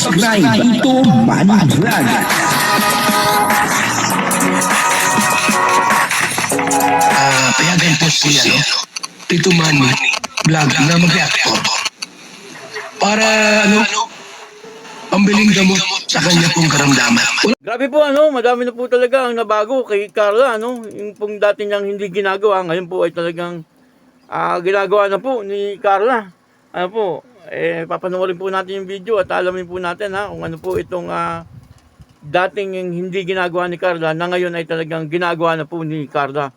subscribe Tito Manny Vlog. Payagan po si Tito Manny Vlog na mag-reactor para pambiling gamot sa kanya pong karamdaman. Grabe po madami na po talaga ang nabago kay Carla yung pong dati niyang hindi ginagawa, ngayon po ay talagang ginagawa na po ni Carla. Papanoorin po natin yung video at alamin po natin kung ano po itong dating yung hindi ginagawa ni Carla na ngayon ay talagang ginagawa na po ni Carla.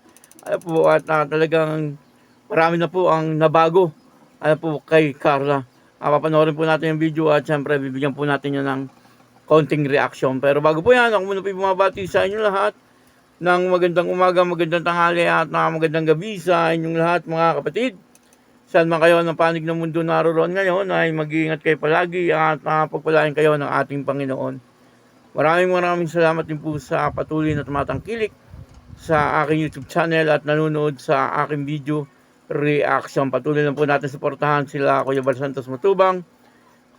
At talagang marami na po ang nabago po kay Carla. Papanoorin po natin yung video at syempre bibigyan po natin yun ng konting reaction. Pero bago po yan, ako muna po bumabati sa inyo lahat ng magandang umaga, magandang tanghali at magandang gabi sa inyong lahat mga kapatid. Saan man kayo ng panig ng mundo naroon ngayon ay mag-iingat kayo palagi at pagpalain kayo ng ating Panginoon. Maraming salamat din po sa patuloy na tumatangkilik sa aking YouTube channel at nanonood sa aking video reaction. Patuloy lang po natin suportahan sila Kuya Bal Santos Matubang,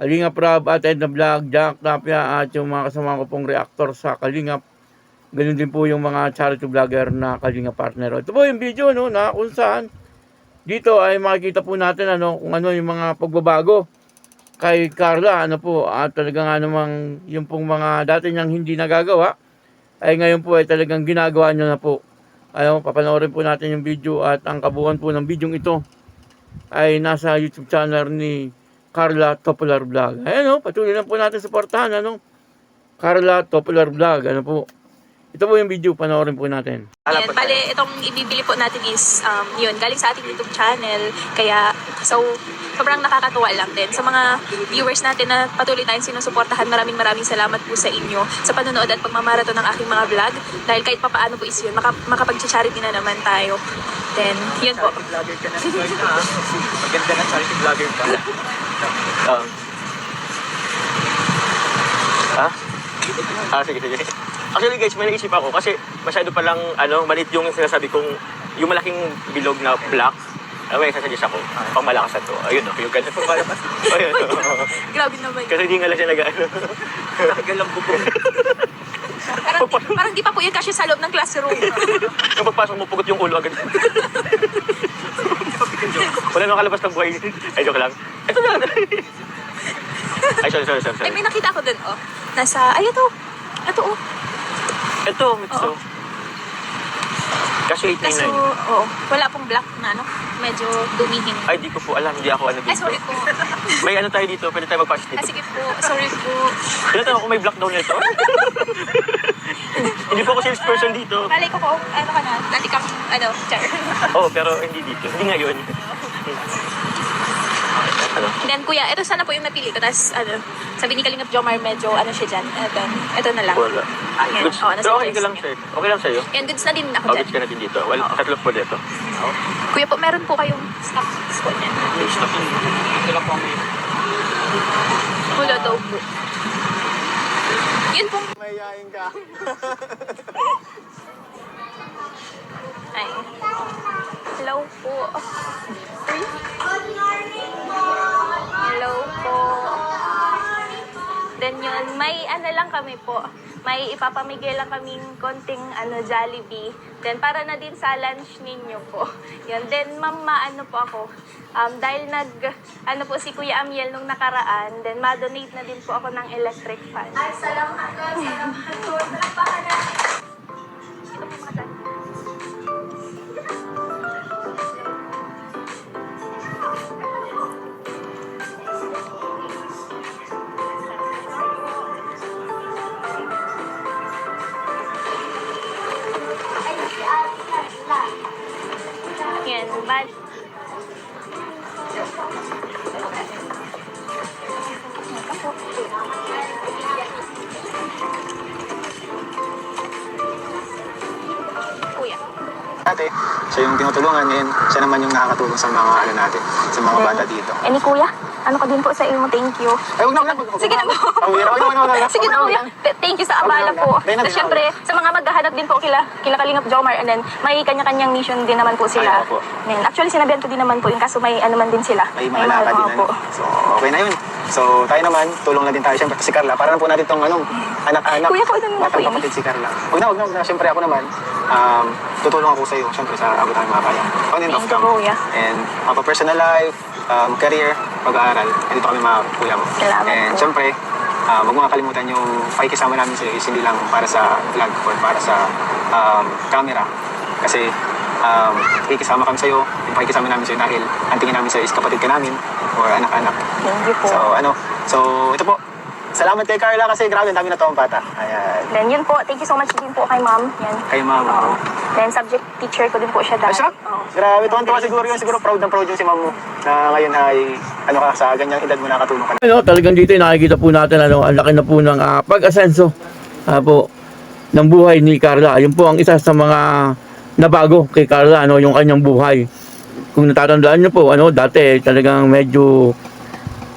Kalingap Rab at Edna Vlog, Jack Tapia at yung mga kasama ko pong reactor sa Kalingap. Ganun din po yung mga charity vlogger na Kalingap partner. Ito po yung video na kung saan dito ay makikita po natin kung ano yung mga pagbabago kay Carla at talaga nga namang yung pong mga dati niyang hindi nagagawa ay ngayon po ay talagang ginagawa niya na po. Papanoorin po natin yung video at ang kabuuan po ng video ito ay nasa YouTube channel ni Carla Topolar Vlog. Patuloy lang po natin suportahan Carla Topolar Vlog. Ito po yung video, panoorin po natin. Yan, bale, itong ibibili po natin is, galing sa ating YouTube channel. Kaya, sobrang nakakatuwa lang din. Sa mga viewers natin na patuloy tayong sinusuportahan, maraming salamat po sa inyo sa panonood at pagmamarathon ng aking mga vlog. Dahil kahit papaano po is yun, makapag-charity na naman tayo. Then, yun po. Charity vlogger ka na. Maganda na charity vlogger ka. Sige. Actually guys, may naisip ako kasi masyado palang maliit yung sinasabi kong yung malaking bilog na black. May sasuggest ako, pang malakas na to. Ayun yung ganyan. Ayun. Grabe naman. Kasi hindi nga lang siya nag-ano. Nakagalang bubong. Parang di pa po yun kasi sa loob ng classroom. Yung pagpasok mo, pugot yung ulo agad. Wala nang kalabas ng buhay. Ay, joke lang. Ito na. Ay, sorry. Ay, may nakita ako dun, Nasa, ito. Ito, Mitsu. Kasi 899. Kaso, wala pong black na, medyo dumihin. Ay, di ko po alam. Hindi ako dito. Ay, sorry po. May tayo dito. Pwede tayo mag-pass dito. Sige po. Sorry po. Tinatanong kung may black daw nito. Hindi po ako salesperson dito. Malay ko po, ka na, dati kang, chair. Pero hindi dito. Hindi ngayon. Then, kuya, ito sana po yung napili ko. Tapos, sabi ni Kalingap Jomar, medyo, siya dyan. Ito na lang. Wala. Ayan. Goods. Pero okay ka lang, sir. Okay lang sa'yo. Yan, goods na din ako dyan. Goods ka na din dito. Well, tatlo po dito. Kuya po, meron po kayong stocks po niyan. Ito lang po ang Wala daw po. Yun po. mayayain ka. Ay. Hello po. Uy. Hello po. Then yun, may lang kami po. May ipapamigay lang kaming konting Jollibee. Then para na din sa lunch ninyo po. Yun. Then ma'am, po ako. Dahil po si Kuya Amiel nung nakaraan, then ma-donate na din po ako ng electric fan. Ay, salamat doon. Salamat doon. Salamat na. Ito po mga dyan. Yan, bad. Kuya. Ate, siya yung tinutulungan and siya naman yung nakakatulong sa mga natin, sa mga bata dito. Ni Kuya, ko din po sa iyo, thank you. Ay, huwag na. Sige na po. Wag. Sige na Kuya. Thank you sa abala po. Tapos syempre, sa mga maghahanap din po kila Kalingap Jomar, and then may kanya-kanyang mission din naman po sila. Ay, opo. Actually, sinabihan ko din naman po yun, kaso may man din sila. May mga lakad din. po. So, okay na yun. So, tayo naman, tulong na din tayo. Siyempre, si Carla, para na po natin itong anak-anak. Kuya, kaunan mo na, batang kuya. kapatid si Carla. Huwag na. Siyempre, ako naman, tutulong ako sa iyo. Siyempre, sa abot tayo mga kaya. On and off Thank you, cam. kuya. And personal life, career, pag-aaral. Andito kami mga kuya mo. Salamat And po. siyempre, huwag mo kakalimutan yung pakikisama namin sa iyo is hindi lang para sa vlog or para sa camera. Kasi pakikisama kami sa iyo, yung pakikisama namin sa iyo dahil ang tingin namin sa iyo is kapatid ka namin or anak-anak. Thank you po. So ito po. Salamat kay Carla kasi grabe, ang dami na tawang bata. Ayan. Then yun po, thank you so much din po kay ma'am. Yan. Kay mama Oo. mo. Then subject teacher ko din po siya Ay, dati. siya? Oo. Grabe, tuwan-tuwa siguro yun. Siguro proud na proud yung si ma'am mo. Na ngayon ay, sa ganyang edad mo nakatulong ka na. Talagang dito nakikita po natin ang laki na po ng pag-asenso po ng buhay ni Carla. Ayun po ang isa sa mga nabago kay Carla, yung kanyang buhay. Kung natatandaan niyo po, dati talagang medyo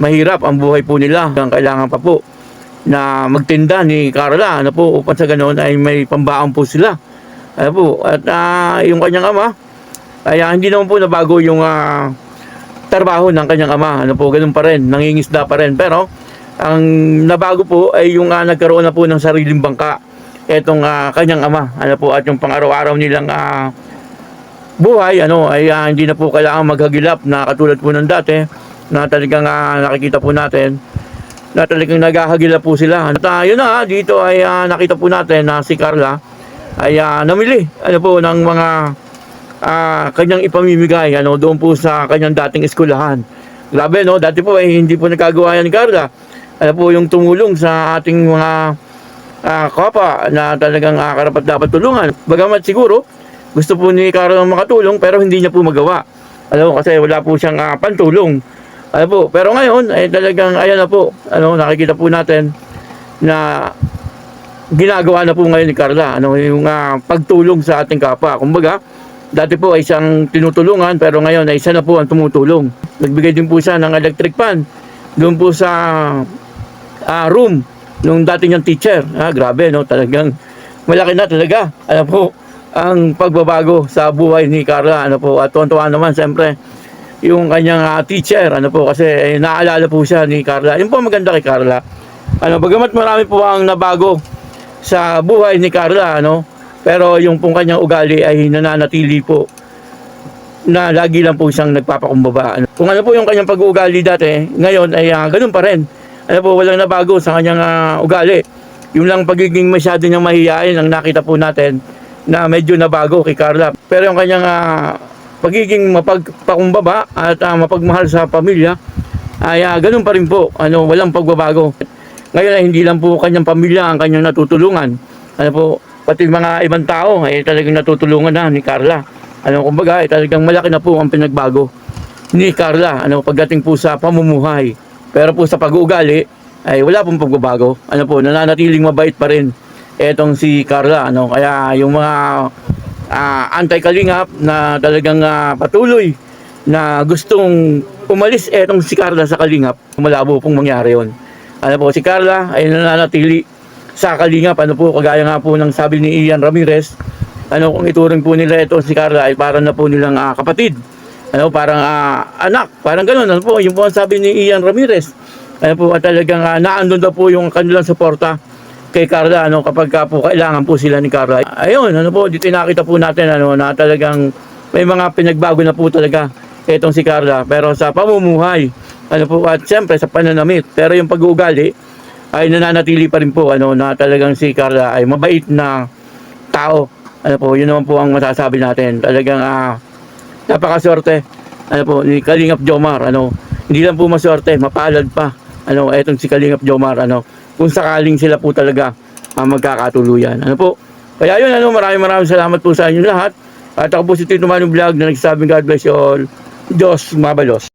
mahirap ang buhay po nila. Kailangan pa po na magtinda ni Carla, upang sa ganoon ay may pambaon po sila. At yung kanyang ama, ay hindi naman po nabago yung trabaho ng kanyang ama. Ganun pa rin, nangingisda pa rin. Pero ang nabago po ay yung nagkaroon na po ng sariling bangka. Etong kanyang ama, at yung pang-araw-araw nilang buhay, ay hindi na po kailangan maghagilap na katulad po ng dati na talagang nakikita po natin na talagang naghahagilap po sila. At yun na, dito ay nakita po natin na si Carla ay namili ng mga kanyang ipamimigay doon po sa kanyang dating eskwelahan. Grabe, dati po ay hindi po nagkagawa yan ni Carla. Po yung tumulong sa ating mga kapwa na talagang karapat dapat tulungan. Bagamat siguro gusto po ni Carla makatulong pero hindi niya po magawa. Kasi wala po siyang pantulong. Pero ngayon ay talagang ayan na po. Nakikita po natin na ginagawa na po ngayon ni Carla yung pagtulong sa ating kapwa. Kumbaga, dati po ay siyang tinutulungan pero ngayon ay siya na po ang tumutulong. Nagbigay din po siya ng electric fan doon po sa room nung dati niyang teacher. Grabe, talagang malaki na talaga. Ang pagbabago sa buhay ni Carla. At tuwan-tuwa naman siyempre yung kanyang teacher. Kasi naalala po siya ni Carla. Yun po maganda kay Carla. Bagamat marami po ang nabago sa buhay ni Carla, pero yung pong kanyang ugali ay nananatili po na lagi lang po siyang nagpapakumbaba. Kung po yung kanyang pag-uugali dati, ngayon ay ganun pa rin. Walang nabago sa kanyang ugali. Yung lang pagiging masyado niyang mahihain ang nakita po natin na medyo nabago kay Carla. Pero yung kanyang pagiging mapagpakumbaba at mapagmahal sa pamilya ay ganun pa rin po. Walang pagbabago. Ngayon ay hindi lang po kanyang pamilya ang kanyang natutulungan. Pati mga ibang tao ay talagang natutulungan na ni Carla. Kumbaga ay talagang malaki na po ang pinagbago ni Carla pagdating po sa pamumuhay. Pero po sa pag-uugali ay wala pong pagbabago. Nananatiling mabait pa rin etong si Carla. Kaya yung mga anti-kalingap na talagang patuloy na gustong umalis etong si Carla sa kalingap, malabo pong mangyari yun. Si Carla ay nananatili sa kalingap. Kagaya nga po ng sabi ni Ian Ramirez, kung ituring po nila ito si Carla ay parang na po nilang kapatid. Parang anak, parang gano'n. Yung po ang sabi ni Ian Ramirez. At talagang naandun daw po yung kanilang suporta kay Carla kapag po kailangan po sila ni Carla. Ayun, dito nakita po natin na talagang may mga pinagbago na po talaga itong si Carla. Pero sa pamumuhay, at siyempre sa pananamit. Pero yung pag-uugali ay nananatili pa rin po na talagang si Carla ay mabait na tao. Yun naman po ang masasabi natin. Talagang napakaswerte ni Kalingap Jomar. Hindi lang po maswerte, mapalad pa. Etong si Kalingap Jomar. Kung sakaling sila po talaga magkakatuluyan. Kaya yun, maraming salamat po sa inyo lahat. At ako po si Tito Manong Vlog na nagsasabing God bless you all. Diyos mabalos.